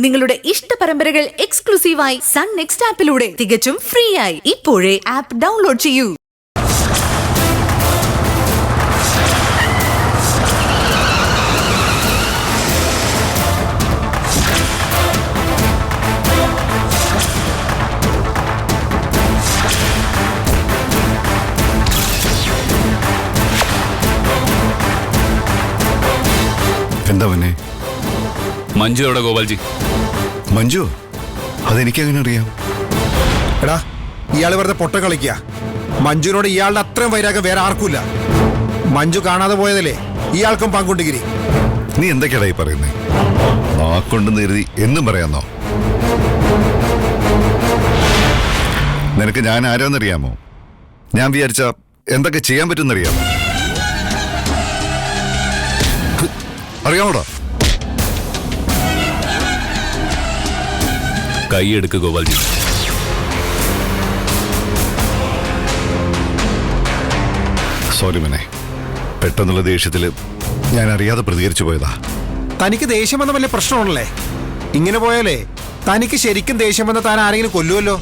നിങ്ങളുടെ ഇഷ്ട പരമ്പരകൾ എക്സ്ക്ലൂസീവായി സൺ നെക്സ്റ്റ് ആപ്പിലൂടെ തികച്ചും ഫ്രീ ആയി ഇപ്പോഴേ ആപ്പ് ഡൗൺലോഡ് ചെയ്യൂ. എന്താ പിന്നെ? മഞ്ജു എവിടെ ഗോപാൽജി? മഞ്ജു? അതെനിക്കെങ്ങനെ അറിയാം? എടാ, ഇയാള് വെറുതെ പൊട്ട കളിക്കുക. മഞ്ജുവിനോട് ഇയാളുടെ അത്രയും വൈരാഗ്യം വേറെ ആർക്കുമില്ല. മഞ്ജു കാണാതെ പോയതല്ലേ ഇയാൾക്കും പങ്കുണ്ടിഗിരി. നീ എന്തൊക്കെയാടാ ഈ പറയുന്നേ? നാക്കൊണ്ടെന്ന് കരുതി എന്നും പറയാന്നോ? നിനക്ക് ഞാൻ ആരാന്നറിയാമോ? ഞാൻ വിചാരിച്ച എന്തൊക്കെ ചെയ്യാൻ പറ്റുമെന്നറിയാമോ? അറിയാമോടാ? കൈയെടുക്ക് ഗോപാൽജി. സോറി മനെ, പെട്ടെന്നുള്ള ദേഷ്യത്തില് ഞാൻ അറിയാതെ പ്രതികരിച്ചു പോയതാ. തനിക്ക് ദേഷ്യം വന്ന വലിയ പ്രശ്നമാണല്ലേ? ഇങ്ങനെ പോയാലേ തനിക്ക് ശരിക്കും ദേഷ്യം വന്ന താൻ ആരെങ്കിലും കൊല്ലുമല്ലോ.